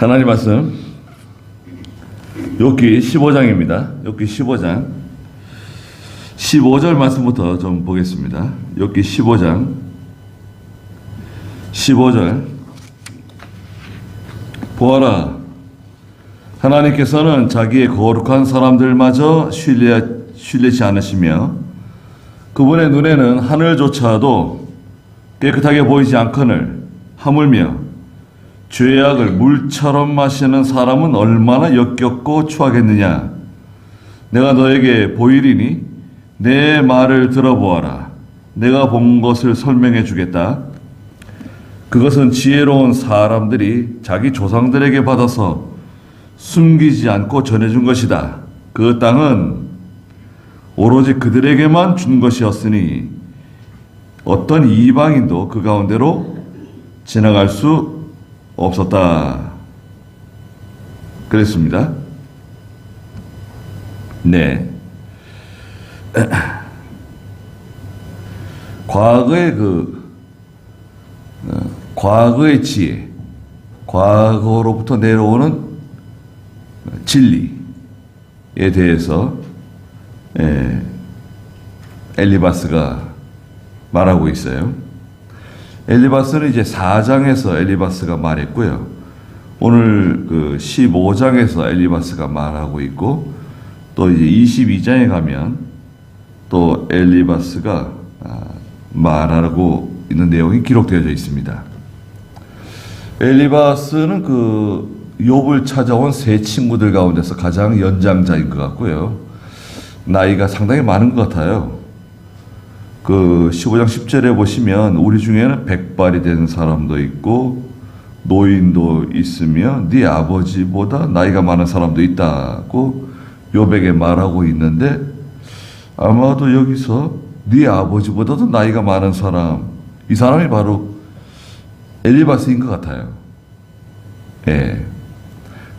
하나님 말씀 욥기 15장입니다. 욥기 15장 15절 말씀부터 좀 보겠습니다. 욥기 15장 15절 보아라, 하나님께서는 자기의 거룩한 사람들마저 신뢰치 않으시며 그분의 눈에는 하늘조차도 깨끗하게 보이지 않거늘 하물며 죄악을 물처럼 마시는 사람은 얼마나 역겹고 추하겠느냐. 내가 너에게 보이리니 내 말을 들어보아라. 내가 본 것을 설명해 주겠다. 그것은 지혜로운 사람들이 자기 조상들에게 받아서 숨기지 않고 전해준 것이다. 그 땅은 오로지 그들에게만 준 것이었으니 어떤 이방인도 그 가운데로 지나갈 수 없었다. 그랬습니다. 네. 과거의 지혜, 과거로부터 내려오는 진리에 대해서 엘리바스가 말하고 있어요. 엘리바스는 이제 4장에서 엘리바스가 말했고요. 오늘 그 15장에서 엘리바스가 말하고 있고, 또 이제 22장에 가면 또 엘리바스가 말하고 있는 내용이 기록되어져 있습니다. 엘리바스는 그 욥을 찾아온 세 친구들 가운데서 가장 연장자인 것 같고요. 나이가 상당히 많은 것 같아요. 그 15장 10절에 보시면 우리 중에는 백발이 된 사람도 있고 노인도 있으며 네 아버지보다 나이가 많은 사람도 있다고 욥에게 말하고 있는데, 아마도 여기서 네 아버지보다도 나이가 많은 사람, 이 사람이 바로 엘리바스인 것 같아요. 예.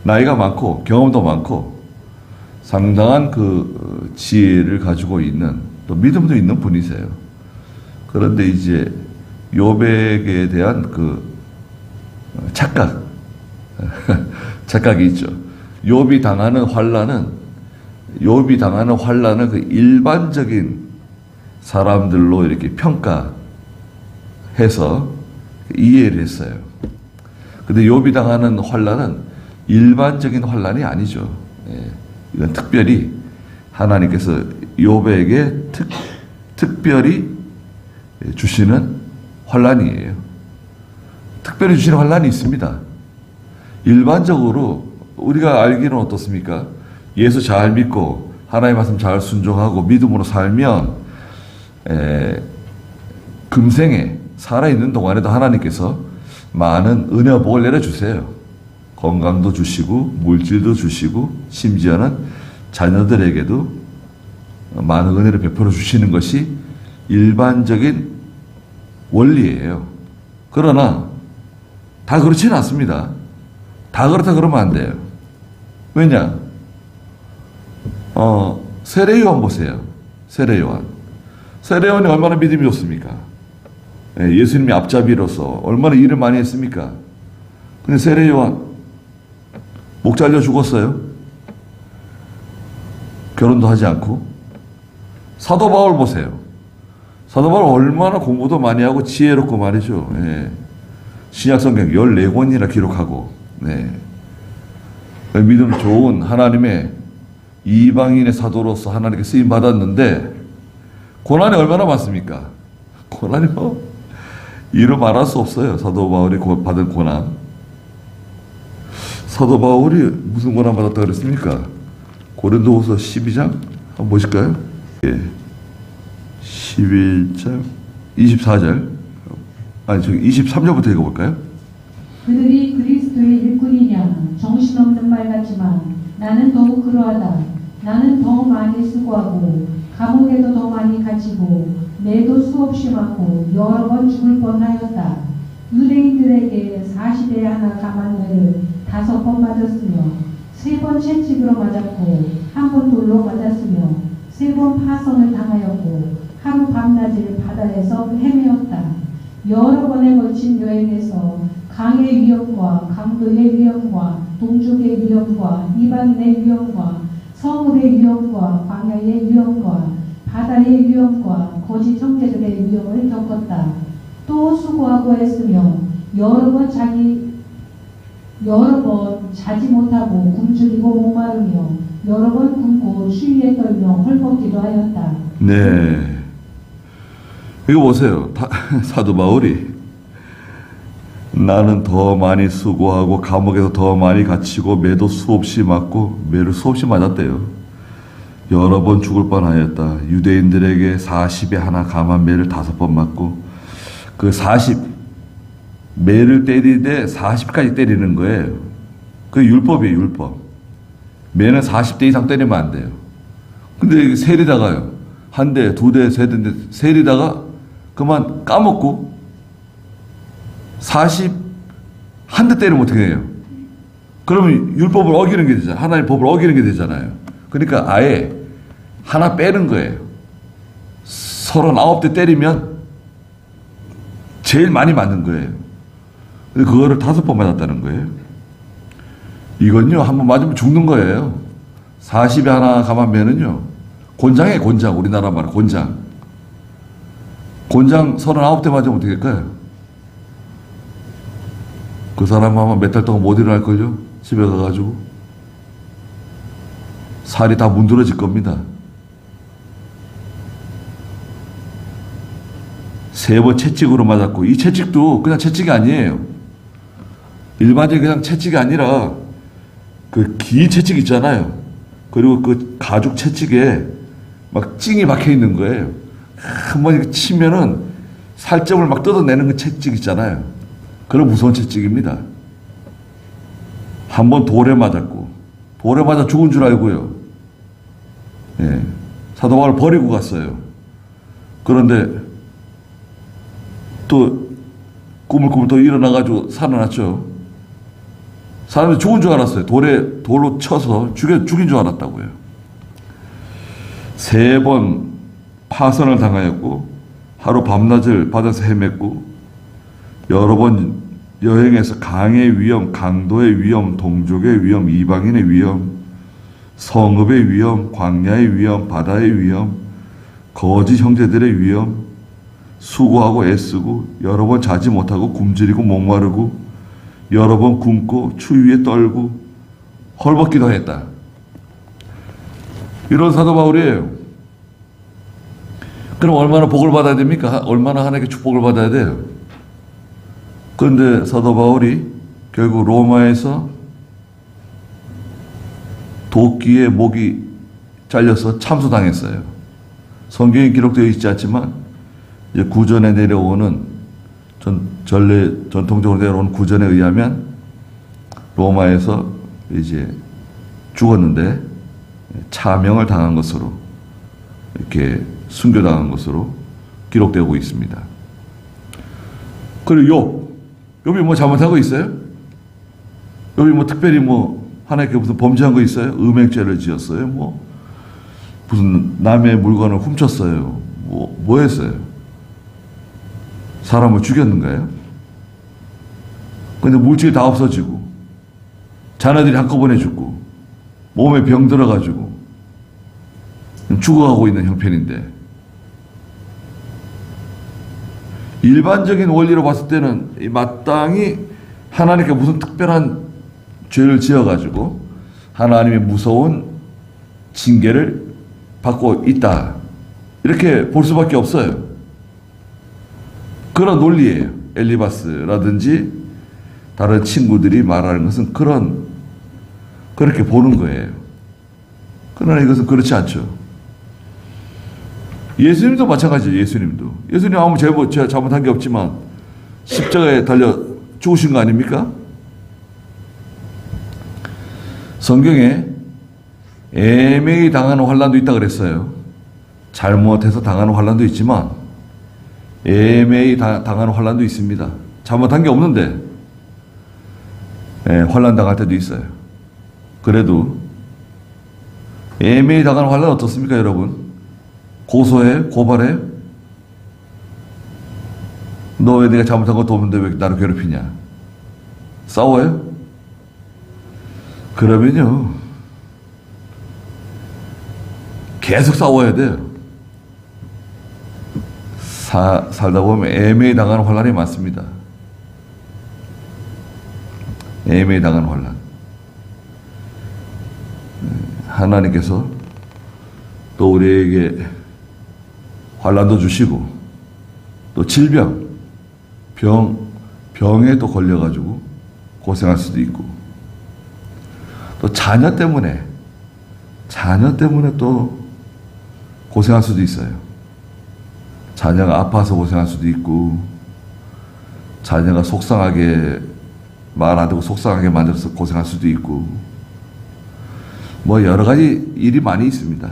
나이가 많고 경험도 많고 상당한 그 지혜를 가지고 있는, 또 믿음도 있는 분이세요. 그런데 이제 욥에게 대한 그 착각이 있죠. 욥이 당하는 환난은 그 일반적인 사람들로 이렇게 평가해서 이해를 했어요. 근데 욥이 당하는 환난은 일반적인 환난이 아니죠. 예. 이건 특별히 하나님께서 욥에게 특별히 주시는 환난이에요. 특별히 주시는 환난이 있습니다. 일반적으로 우리가 알기는 어떻습니까? 예수 잘 믿고 하나님 말씀 잘 순종하고 믿음으로 살면 금생에 살아있는 동안에도 하나님께서 많은 은혜와 복을 내려주세요. 건강도 주시고 물질도 주시고 심지어는 자녀들에게도 많은 은혜를 베풀어 주시는 것이 일반적인 원리예요. 그러나 다 그렇지는 않습니다. 다 그렇다 그러면 안 돼요. 왜냐? 세례요한 보세요. 세례요한이 얼마나 믿음이 좋습니까? 예수님이 앞잡이로서 얼마나 일을 많이 했습니까? 근데 세례요한 목 잘려 죽었어요. 결혼도 하지 않고. 사도 바울 보세요. 사도 바울 얼마나 공부도 많이 하고 지혜롭고 말이죠. 예. 신약성경 14권이나 기록하고, 네. 믿음 좋은 하나님의 이방인의 사도로서 하나님께 쓰임 받았는데 고난이 얼마나 많습니까? 고난이 이루 말할 수 없어요. 사도 바울이 받은 고난. 사도 바울이 무슨 고난 받았다 그랬습니까? 고린도후서 12장 한번 보실까요? 예. 11장 24절, 아니 저기 23절부터 읽어볼까요? 그들이 그리스도의 일꾼이냐 정신없는 말 같지만 나는 더욱 그러하다. 나는 더 많이 수고하고 감옥에도 더 많이 갇히고 매도 수없이 맞고 여러 번 죽을 뻔하였다. 유대인들에게 40에 하나 감한매를 5번 맞았으며 3번 채찍으로 맞았고 1번 돌로 맞았으며 3번 파선을 당하였고 하루 밤낮을 바다에서 헤매었다. 여러 번에 걸친 여행에서 강의 위험과 강도의 위험과 동족의 위험과 이방인의 위험과 성읍의 위험과 광야의 위험과 바다의 위험과 거짓 형제들의 위험을 겪었다. 또 수고하고 애쓰며 여러 번 자지 못하고 굶주리고 목마르며 여러 번 굶고 추위에 떨며 헐벗기도 하였다. 네. 이거 보세요. 사도 바울이 나는 더 많이 수고하고 감옥에서 더 많이 갇히고 매도 수없이 맞고 매를 수없이 맞았대요. 여러 번 죽을 뻔하였다. 유대인들에게 40에 하나 감한 매를 5번 맞고 그 40 매를 때리되 40까지 때리는 거예요. 그 율법이에요. 율법. 매는 40대 이상 때리면 안 돼요. 근데 세리다가요. 한 대, 두 대, 세 대인데 세리다가 그만 까먹고 40 한 대 때리면 어떻게 해요? 그러면 율법을 어기는 게 되잖아요. 하나님의 법을 어기는 게 되잖아요. 그러니까 아예 하나 빼는 거예요. 39대 때리면 제일 많이 맞는 거예요. 그거를 5번 맞았다는 거예요. 이건요, 한번 맞으면 죽는 거예요. 40에 하나 감하면은요, 곤장이에요, 곤장. 우리나라 말로 곤장. 곤장 39대 맞으면 어떻게 할까요? 그 사람 아마 몇 달 동안 못 일어날걸요? 집에 가가지고. 살이 다 문드러질 겁니다. 3번 채찍으로 맞았고, 이 채찍도 그냥 채찍이 아니에요. 일반적인 그냥 채찍이 아니라, 그 긴 채찍 있잖아요. 그리고 그 가죽 채찍에 막 찡이 박혀 있는 거예요. 한번 이렇게 치면은 살점을 막 뜯어내는 그 채찍 있잖아요. 그런 무서운 채찍입니다. 한 번 돌에 맞았고, 돌에 맞아 죽은 줄 알고요. 예. 사도 바울을 버리고 갔어요. 그런데 또 꾸물꾸물 또 일어나가지고 살아났죠. 사람들이 죽은 줄 알았어요. 돌로 쳐서 죽인 줄 알았다고요. 3번 파선을 당하였고, 하루 밤낮을 바다에서 헤맸고, 여러 번 여행해서 강의 위험, 강도의 위험, 동족의 위험, 이방인의 위험, 성읍의 위험, 광야의 위험, 바다의 위험, 거짓 형제들의 위험, 수고하고 애쓰고 여러 번 자지 못하고 굶주리고 목마르고 여러 번 굶고 추위에 떨고 헐벗기도 했다. 이런 사도 바울이에요. 그럼 얼마나 복을 받아야 됩니까? 얼마나 하나님께 축복을 받아야 돼요? 그런데 사도 바울이 결국 로마에서 도끼에 목이 잘려서 참수당했어요. 성경에 기록되어 있지 않지만 이제 구전에 내려오는 전통적으로 내려오는 구전에 의하면 로마에서 이제 죽었는데 차명을 당한 것으로 이렇게 순교당한 것으로 기록되고 있습니다. 그리고 욥이 뭐 잘못한 거 있어요? 욥이 뭐 특별히 뭐 하나님께 무슨 범죄한 거 있어요? 음행죄를 지었어요? 뭐 무슨 남의 물건을 훔쳤어요? 뭐 했어요? 사람을 죽였는가요? 근데 물질이 다 없어지고 자녀들이 한꺼번에 죽고 몸에 병 들어가지고 죽어가고 있는 형편인데, 일반적인 원리로 봤을 때는 마땅히 하나님께 무슨 특별한 죄를 지어가지고 하나님의 무서운 징계를 받고 있다, 이렇게 볼 수밖에 없어요. 그런 논리예요. 엘리바스라든지 다른 친구들이 말하는 것은 그렇게 보는 거예요. 그러나 이것은 그렇지 않죠. 예수님도 마찬가지예요. 예수님 아무 잘못한 게 없지만 십자가에 달려 죽으신 거 아닙니까? 성경에 애매히 당하는 환난도 있다 그랬어요. 잘못해서 당하는 환난도 있지만 애매히 당하는 환난도 있습니다. 잘못한 게 없는데 환난 당할 때도 있어요. 그래도 애매히 당하는 환난 어떻습니까, 여러분? 고소해? 고발해? 너 왜 내가 잘못한 것도 없는데 왜 나를 괴롭히냐? 싸워요? 그러면요, 계속 싸워야 돼요. 살다 보면 애매히 당하는 환란이 많습니다. 애매히 당하는 환란. 하나님께서 또 우리에게 환란도 주시고, 또 질병, 병에 또 걸려가지고 고생할 수도 있고, 또 자녀 때문에 또 고생할 수도 있어요. 자녀가 아파서 고생할 수도 있고, 자녀가 속상하게 말 안 듣고 속상하게 만들어서 고생할 수도 있고, 뭐 여러 가지 일이 많이 있습니다.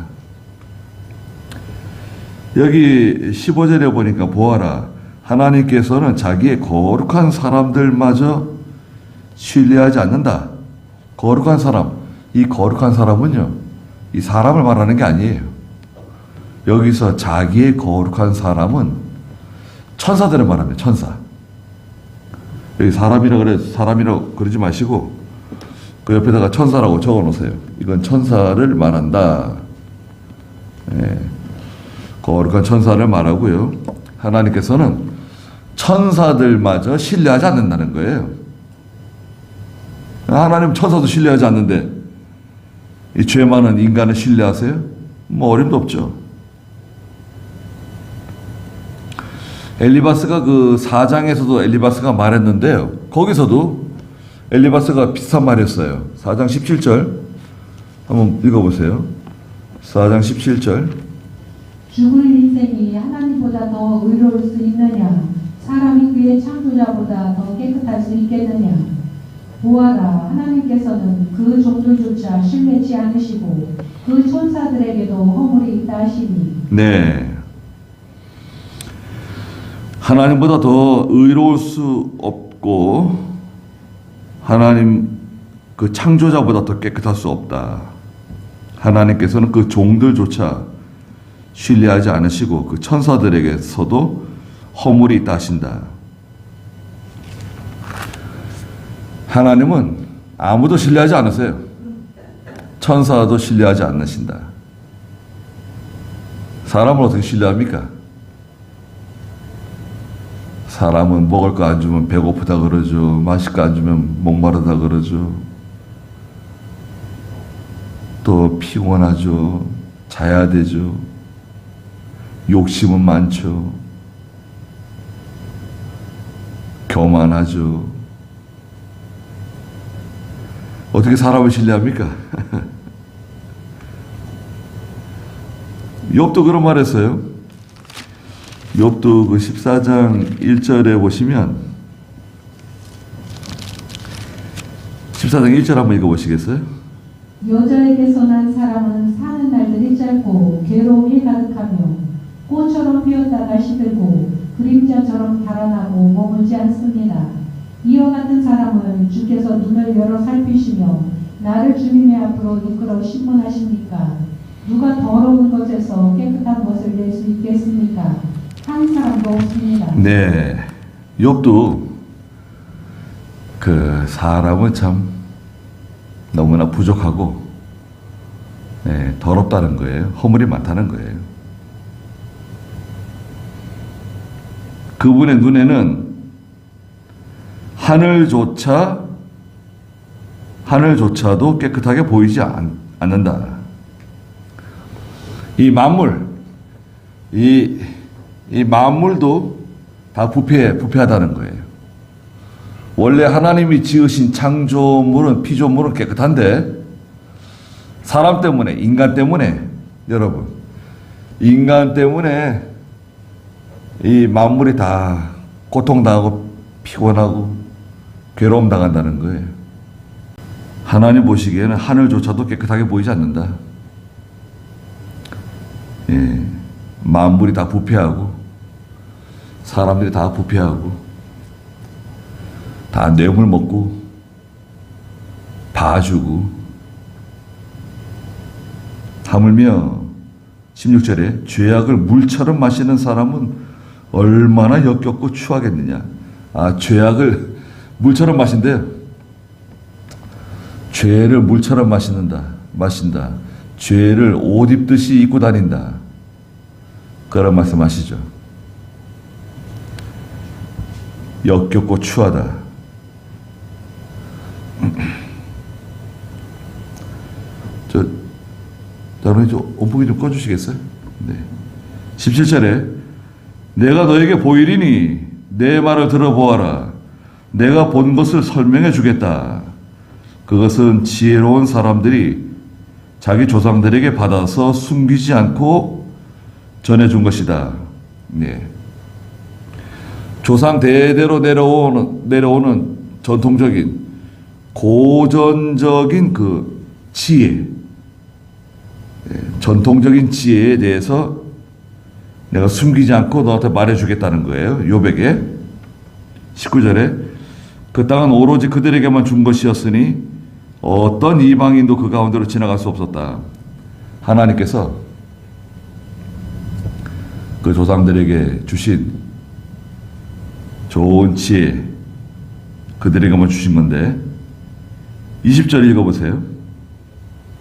여기 15절에 보니까 보아라, 하나님께서는 자기의 거룩한 사람들마저 신뢰하지 않는다. 거룩한 사람, 이 거룩한 사람은요, 이 사람을 말하는 게 아니에요. 여기서 자기의 거룩한 사람은 천사들을 말합니다. 천사. 여기 사람이라고 그러지 마시고 그 옆에다가 천사라고 적어 놓으세요. 이건 천사를 말한다. 예. 거룩한 천사를 말하고요. 하나님께서는 천사들마저 신뢰하지 않는다는 거예요. 하나님 천사도 신뢰하지 않는데 이 죄 많은 인간을 신뢰하세요? 뭐 어림도 없죠. 엘리바스가 그 4장에서도 엘리바스가 말했는데요. 거기서도 엘리바스가 비슷한 말이었어요. 4장 17절 한번 읽어보세요. 4장 17절. 죽을 인생이 하나님보다 더 의로울 수 있느냐? 사람이 그의 창조자보다 더 깨끗할 수 있겠느냐? 보아라, 하나님께서는 그 종들조차 신뢰치 않으시고 그 천사들에게도 허물이 있다 하시니. 네. 하나님보다 더 의로울 수 없고 하나님 그 창조자보다 더 깨끗할 수 없다. 하나님께서는 그 종들조차 신뢰하지 않으시고 그 천사들에게서도 허물이 있다 하신다. 하나님은 아무도 신뢰하지 않으세요. 천사도 신뢰하지 않으신다. 사람을 어떻게 신뢰합니까? 사람은 먹을 거 안 주면 배고프다 그러죠. 마실 거 안 주면 목마르다 그러죠. 또 피곤하죠. 자야 되죠. 욕심은 많죠. 교만하죠. 어떻게 사람을 신뢰합니까? 욥도 그런 말 했어요. 욥도 그 14장 1절에 보시면 14장 1절 한번 읽어보시겠어요? 여자에게서 난 사람은 사는 날들이 짧고 괴로움이 가득하며 꽃처럼 피었다가 시들고 그림자처럼 달아나고 머물지 않습니다. 이와 같은 사람을 주께서 눈을 열어 살피시며 나를 주님의 앞으로 이끌어 신문하십니까? 누가 더러운 것에서 깨끗한 것을 낼 수 있겠습니까? 한 사람도 없습니다. 네, 욥도 그 사람은 참 너무나 부족하고 더럽다는 거예요. 허물이 많다는 거예요. 그분의 눈에는 하늘조차도 깨끗하게 보이지 않는다. 이 만물, 이 만물도 다 부패하다는 거예요. 원래 하나님이 지으신 창조물은, 피조물은 깨끗한데 사람 때문에, 인간 때문에, 여러분, 인간 때문에 이 만물이 다 고통당하고 피곤하고 괴로움 당한다는 거예요. 하나님 보시기에는 하늘조차도 깨끗하게 보이지 않는다. 예, 만물이 다 부패하고 사람들이 다 부패하고 다 뇌물 먹고 봐주고, 하물며 16절에 죄악을 물처럼 마시는 사람은 얼마나 역겹고 추하겠느냐. 죄악을 물처럼 마신대요. 죄를 물처럼 마신다. 죄를 옷 입듯이 입고 다닌다. 그런 말씀하시죠. 역겹고 추하다. 여러분 좀 온보기 좀 꺼주시겠어요? 네. 17절에 내가 너에게 보이리니 내 말을 들어보아라. 내가 본 것을 설명해 주겠다. 그것은 지혜로운 사람들이 자기 조상들에게 받아서 숨기지 않고 전해준 것이다. 네. 조상 대대로 내려오는 전통적인 고전적인 그 지혜, 전통적인 지혜에 대해서 내가 숨기지 않고 너한테 말해주겠다는 거예요. 욥에게. 19절에 그 땅은 오로지 그들에게만 준 것이었으니 어떤 이방인도 그 가운데로 지나갈 수 없었다. 하나님께서 그 조상들에게 주신 좋은 지혜, 그들에게만 주신 건데 20절 읽어보세요.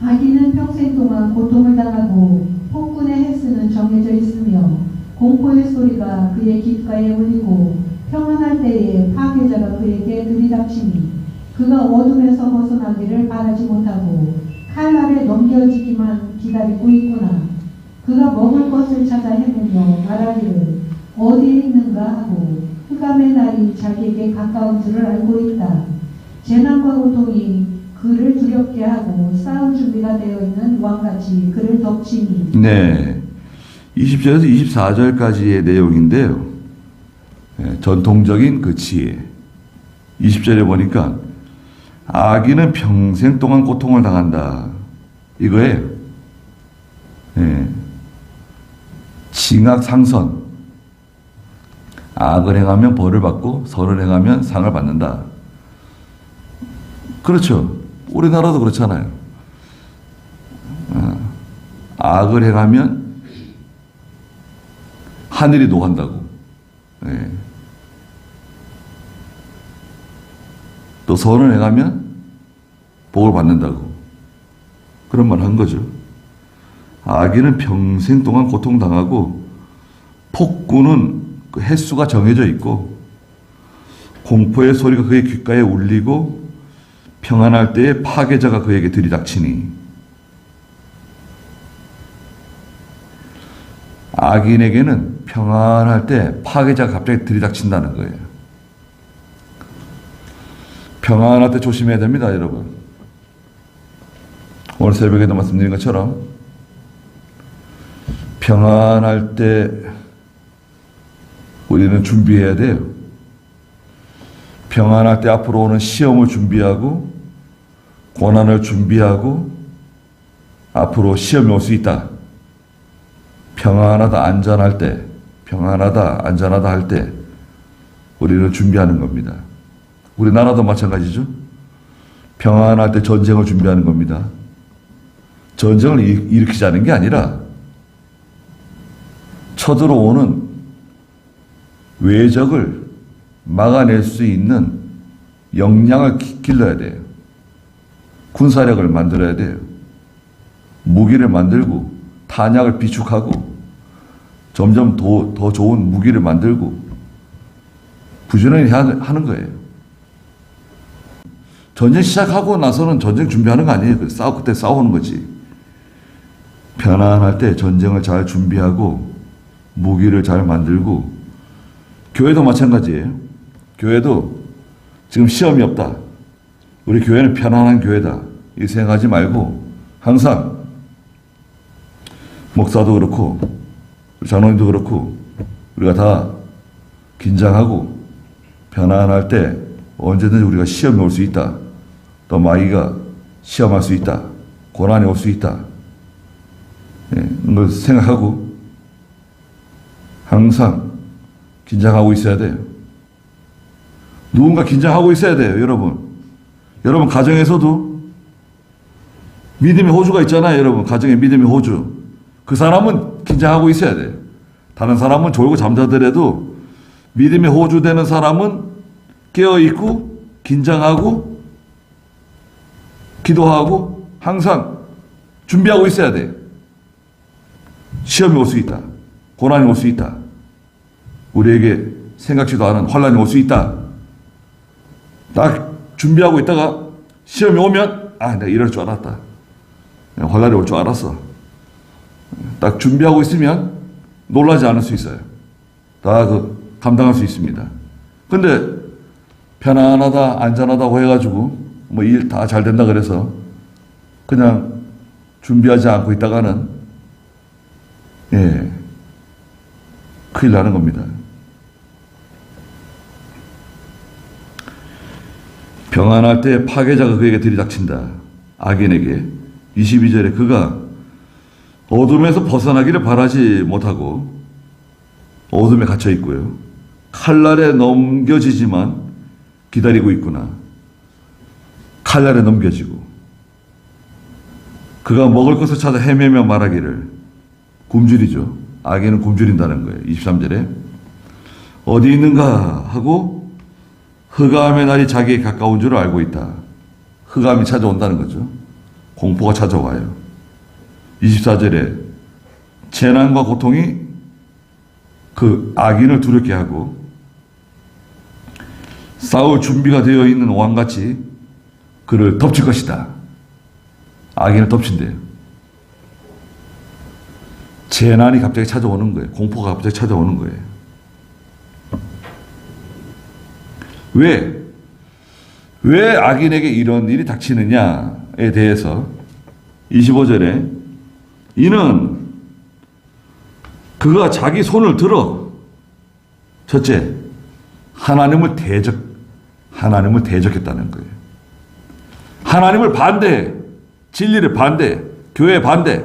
악인은 평생 동안 고통을 당하고 폭군의 횟수는 정해져 있으며 공포의 소리가 그의 귓가에 울리고 평안할 때에 파괴자가 그에게 들이닥치니 그가 어둠에서 벗어나기를 바라지 못하고 칼날에 넘겨지기만 기다리고 있구나. 그가 먹을 것을 찾아 헤매며 말하기를 어디에 있는가 하고 흑암의 날이 자기에게 가까운 줄을 알고 있다. 재난과 고통이 그를 두렵게 하고 싸울 준비가 되어 있는 왕같이 그를 덮치니. 네, 20절에서 24절까지의 내용인데요. 전통적인 그 지혜. 20절에 보니까 악인은 평생 동안 고통을 당한다. 이거예요. 징악상선. 악을 행하면 벌을 받고 선을 행하면 상을 받는다. 그렇죠. 우리나라도 그렇잖아요. 악을 행하면 하늘이 노한다고. 또 선을 행하면 복을 받는다고. 그런 말 한 거죠. 악인은 평생 동안 고통당하고 폭군은 그 횟수가 정해져 있고 공포의 소리가 그의 귓가에 울리고 평안할 때에 파괴자가 그에게 들이닥치니. 악인에게는 평안할 때 파괴자가 갑자기 들이닥친다는 거예요. 평안할 때 조심해야 됩니다, 여러분. 오늘 새벽에도 말씀드린 것처럼 평안할 때 우리는 준비해야 돼요. 평안할 때 앞으로 오는 시험을 준비하고 고난을 준비하고 앞으로 시험이 올 수 있다. 평안하다, 안전할 때, 평안하다, 안전하다 할 때 우리는 준비하는 겁니다. 우리나라도 마찬가지죠. 평안할 때 전쟁을 준비하는 겁니다. 전쟁을 일으키자는 게 아니라 쳐들어오는 외적을 막아낼 수 있는 역량을 길러야 돼요. 군사력을 만들어야 돼요. 무기를 만들고 탄약을 비축하고 점점 더 좋은 무기를 만들고 부지런히 하는 거예요. 전쟁 시작하고 나서는 전쟁 준비하는 거 아니에요. 그때 싸우는 거지. 편안할 때 전쟁을 잘 준비하고 무기를 잘 만들고. 교회도 마찬가지예요. 교회도 지금 시험이 없다. 우리 교회는 편안한 교회다. 이 생각하지 말고 항상 목사도 그렇고 장로님도 그렇고 우리가 다 긴장하고 편안할 때 언제든지 우리가 시험이 올 수 있다. 또 마귀가 시험할 수 있다. 고난이 올 수 있다. 이걸 생각하고 항상 긴장하고 있어야 돼요. 누군가 긴장하고 있어야 돼요, 여러분. 여러분 가정에서도 믿음의 호주가 있잖아요, 여러분. 가정에 믿음의 호주. 그 사람은 긴장하고 있어야 돼요. 다른 사람은 졸고 잠자더라도 믿음의 호주 되는 사람은 깨어있고 긴장하고 기도하고 항상 준비하고 있어야 돼. 시험이 올 수 있다. 고난이 올 수 있다. 우리에게 생각지도 않은 환란이 올 수 있다. 딱 준비하고 있다가 시험이 오면 내가 이럴 줄 알았다. 환란이 올 줄 알았어. 딱 준비하고 있으면 놀라지 않을 수 있어요. 다 감당할 수 있습니다. 근데 편안하다, 안전하다고 해가지고 뭐 일 다 잘 된다 그래서 그냥 준비하지 않고 있다가는 큰일 나는 겁니다. 평안할 때 파괴자가 그에게 들이닥친다. 악인에게. 22절에 그가 어둠에서 벗어나기를 바라지 못하고 어둠에 갇혀 있고요. 칼날에 넘겨지지만 기다리고 있구나. 칼날에 넘겨지고 그가 먹을 것을 찾아 헤매며 말하기를, 굶주리죠. 악인은 굶주린다는 거예요. 23절에 어디 있는가 하고 흑암의 날이 자기에 가까운 줄 알고 있다. 흑암이 찾아온다는 거죠. 공포가 찾아와요. 24절에 재난과 고통이 그 악인을 두렵게 하고 싸울 준비가 되어 있는 왕같이 그를 덮칠 것이다. 악인을 덮친대요. 재난이 갑자기 찾아오는 거예요. 공포가 갑자기 찾아오는 거예요. 왜 악인에게 이런 일이 닥치느냐에 대해서 25절에 이는 그가 자기 손을 들어 첫째 하나님을 대적했다는 거예요. 하나님을 반대, 진리를 반대, 교회 반대,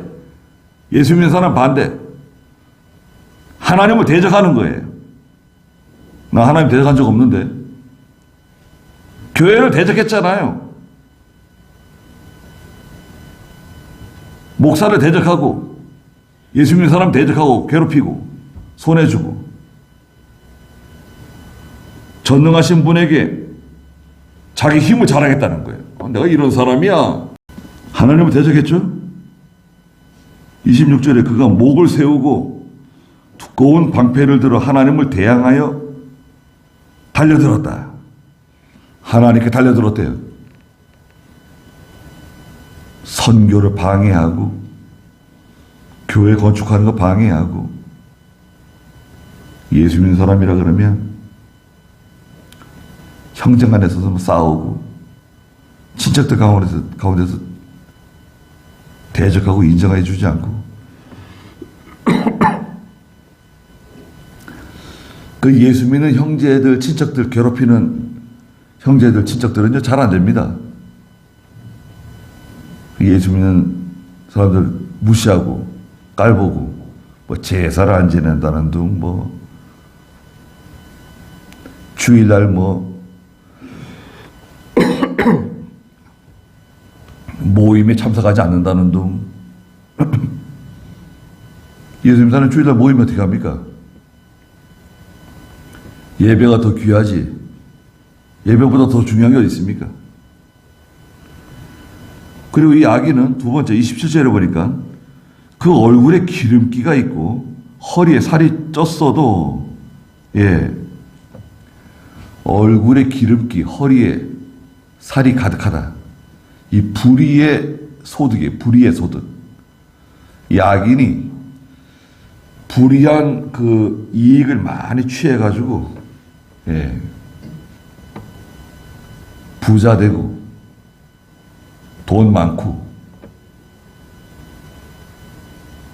예수 믿는 사람 반대, 하나님을 대적하는 거예요. 나 하나님 대적한 적 없는데. 교회를 대적했잖아요. 목사를 대적하고 예수 믿는 사람 대적하고 괴롭히고 손해주고 전능하신 분에게 자기 힘을 자랑했다는 거예요. 내가 이런 사람이야. 하나님을 대적했죠. 26절에 그가 목을 세우고 두꺼운 방패를 들어 하나님을 대항하여 달려들었다. 하나님께 달려들었대요. 선교를 방해하고 교회 건축하는 거 방해하고 예수 믿는 사람이라 그러면 형제 간에서 싸우고 친척들 가운데서 대적하고 인정해 주지 않고 그 예수 믿는 형제들 친척들 괴롭히는 형제들 친척들은요 잘 안 됩니다. 예수 믿는 사람들 무시하고 깔보고 뭐 제사를 안 지낸다는 둥 뭐 주일날 뭐 모임에 참석하지 않는다는 둥 예수 믿는 사람 주일날 모임에 어떻게 합니까? 예배가 더 귀하지 예배보다 더 중요한 게 어디 있습니까? 그리고 이 악인은 두 번째 27절에 보니까 그 얼굴에 기름기가 있고 허리에 살이 쪘어도 얼굴에 기름기, 허리에 살이 가득하다. 이 불의의 소득이에요. 불의의 소득. 이 악인이 불의한 그 이익을 많이 취해가지고 부자 되고 돈 많고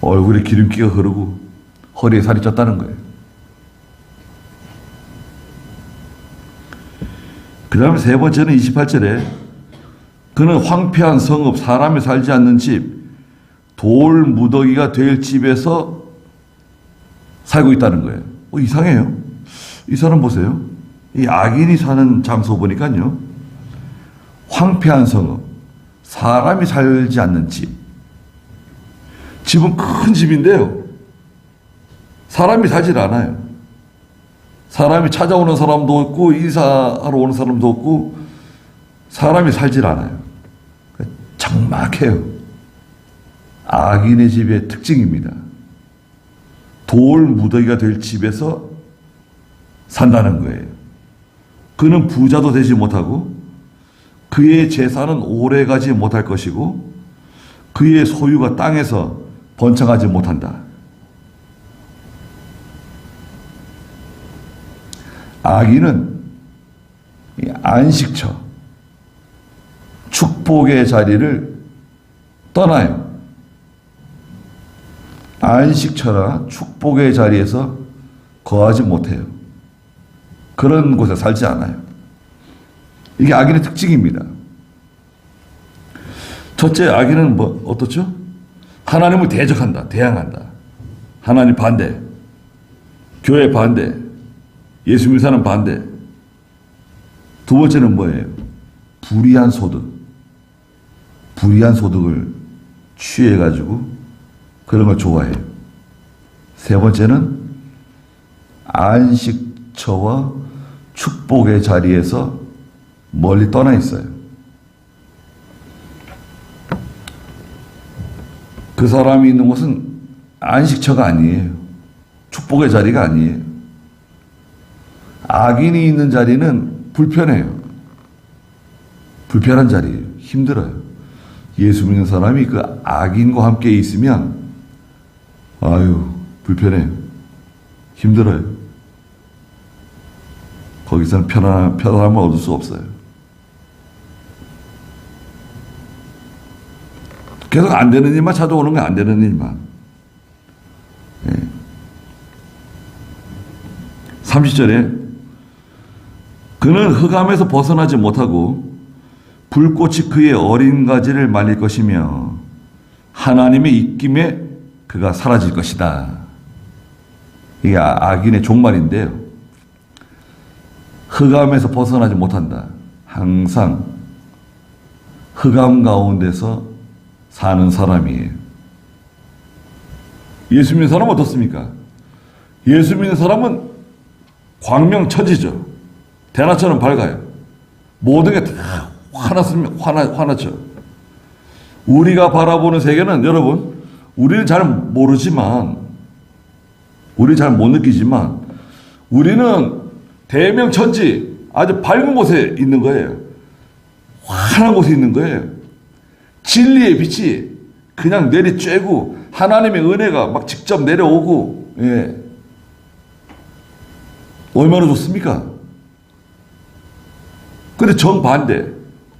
얼굴에 기름기가 흐르고 허리에 살이 쪘다는 거예요. 그 다음에 세 번째는 28절에 그는 황폐한 성읍, 사람이 살지 않는 집, 돌 무더기가 될 집에서 살고 있다는 거예요. 이상해요. 이 사람 보세요. 이 악인이 사는 장소 보니까요. 황폐한 성읍, 사람이 살지 않는 집. 집은 큰 집인데요. 사람이 살질 않아요. 사람이 찾아오는 사람도 없고 인사하러 오는 사람도 없고 사람이 살질 않아요. 적막해요. 악인의 집의 특징입니다. 돌 무더기가 될 집에서 산다는 거예요. 그는 부자도 되지 못하고 그의 재산은 오래가지 못할 것이고 그의 소유가 땅에서 번창하지 못한다. 악인은 이 안식처, 축복의 자리를 떠나요. 안식처나 축복의 자리에서 거하지 못해요. 그런 곳에 살지 않아요. 이게 악인의 특징입니다. 첫째, 악인은 어떻죠? 하나님을 대적한다, 대항한다. 하나님 반대, 교회 반대, 예수 믿는 사람 반대. 두 번째는 뭐예요? 불의한 소득. 불의한 소득을 취해가지고 그런 걸 좋아해요. 세 번째는 안식처와 축복의 자리에서 멀리 떠나 있어요. 그 사람이 있는 곳은 안식처가 아니에요. 축복의 자리가 아니에요. 악인이 있는 자리는 불편해요. 불편한 자리예요. 힘들어요. 예수 믿는 사람이 그 악인과 함께 있으면 불편해요. 힘들어요. 거기서는 편안함을 얻을 수 없어요. 계속 안 되는 일만 찾아오는 거, 안 되는 일만. 30절에 그는 흑암에서 벗어나지 못하고 불꽃이 그의 어린 가지를 말릴 것이며 하나님의 입김에 그가 사라질 것이다. 이게 악인의 종말인데요. 흑암에서 벗어나지 못한다. 항상 흑암 가운데서 사는 사람이에요. 예수 믿는 사람은 어떻습니까? 예수 믿는 사람은 광명천지죠. 대낮처럼 밝아요. 모든 게 다 화났죠. 우리가 바라보는 세계는 여러분, 우리는 잘 모르지만, 우리 잘 못 느끼지만, 우리는 대명천지, 아주 밝은 곳에 있는 거예요. 환한 곳에 있는 거예요. 진리의 빛이 그냥 내리쬐고, 하나님의 은혜가 막 직접 내려오고, 얼마나 좋습니까? 근데 정반대,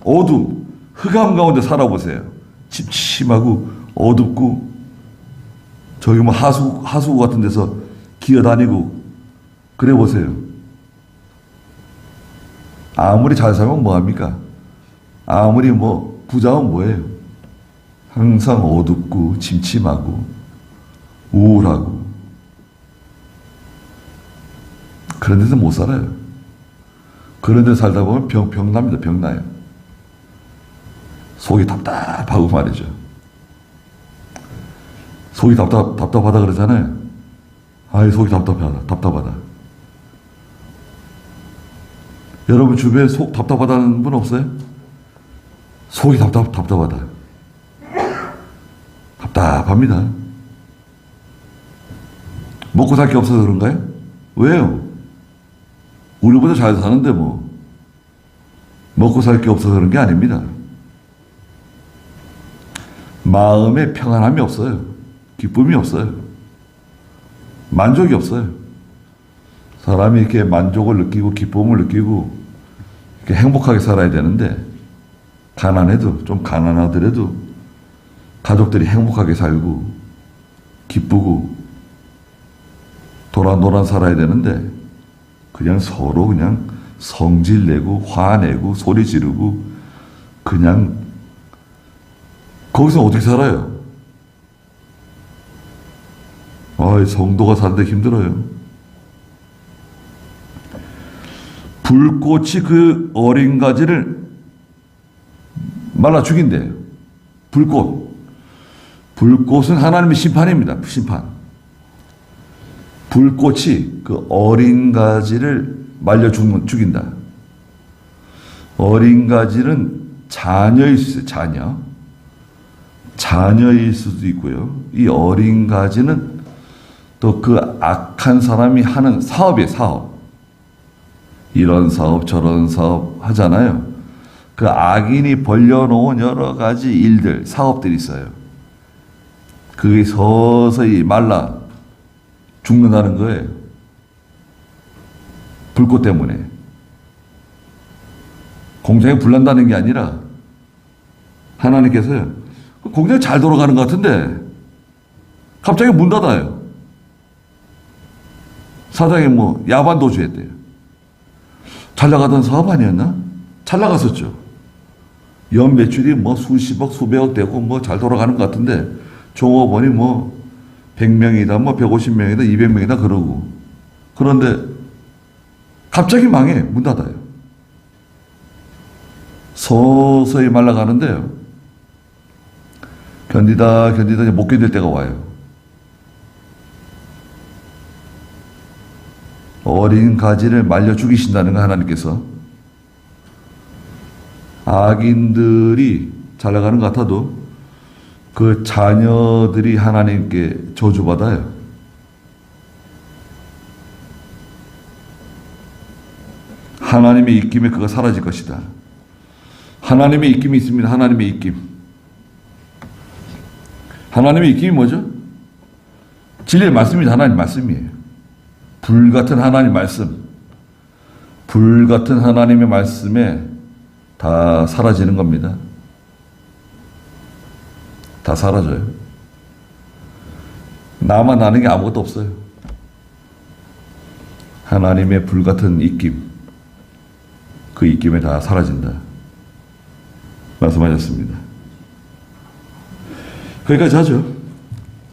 어둠, 흑암 가운데 살아보세요. 침침하고 어둡고 저기 하수구 같은 데서 기어다니고 그래 보세요. 아무리 잘 살면 뭐합니까? 아무리 부자면 뭐예요? 항상 어둡고 침침하고 우울하고 그런 데서 못 살아요. 그런 데 살다 보면 병납니다. 병나요. 속이 답답하고 말이죠. 속이 답답하다 그러잖아요. 속이 답답하다. 여러분 주변에 속 답답하다는 분 없어요? 속이 답답하다. 답답합니다. 먹고 살 게 없어서 그런가요? 왜요? 우리보다 잘 사는데 먹고 살 게 없어서 그런 게 아닙니다. 마음에 평안함이 없어요. 기쁨이 없어요. 만족이 없어요. 사람이 이렇게 만족을 느끼고 기쁨을 느끼고 이렇게 행복하게 살아야 되는데 좀 가난하더라도 가족들이 행복하게 살고 기쁘고 도란도란 살아야 되는데 그냥 서로 그냥 성질내고 화내고 소리 지르고 그냥 거기서 어떻게 살아요? 성도가 사는데 힘들어요. 불꽃이 그 어린 가지를 말라 죽인대요. 불꽃은 하나님의 심판입니다. 심판. 불꽃이 그 어린 가지를 말려 죽인다. 어린 가지는 자녀일 수 있어요. 자녀. 자녀일 수도 있고요. 이 어린 가지는 또 그 악한 사람이 하는 사업이에요, 사업. 이런 사업, 저런 사업 하잖아요. 그 악인이 벌려놓은 여러 가지 일들, 사업들이 있어요. 그게 서서히 말라 죽는다는 거예요. 불꽃 때문에. 공장이 불난다는 게 아니라 하나님께서요. 공장이 잘 돌아가는 것 같은데 갑자기 문 닫아요. 사장이 뭐 야반도주 했대요. 잘 나가던 사업 아니었나? 잘 나갔었죠. 연 매출이 뭐 수십억, 수백억 되고 뭐 잘 돌아가는 것 같은데 종업원이 뭐 100명이다, 뭐 150명이다, 200명이다 그러고. 그런데 갑자기 망해. 문 닫아요. 서서히 말라가는데요. 견디다 이제 못 견딜 때가 와요. 어린 가지를 말려 죽이신다는 거 하나님께서. 악인들이 잘 나가는 것 같아도 그 자녀들이 하나님께 저주받아요. 하나님의 입김에 그가 사라질 것이다. 하나님의 입김이 있습니다. 하나님의 입김. 하나님의 입김이 뭐죠? 진리의 말씀입니다. 하나님 말씀이에요. 불같은 하나님 말씀. 불같은 하나님의 말씀에 다 사라지는 겁니다. 다 사라져요. 나만 나는 게 아무것도 없어요. 하나님의 불같은 입김. 그 입김에 다 사라진다. 말씀하셨습니다. 거기까지 하죠.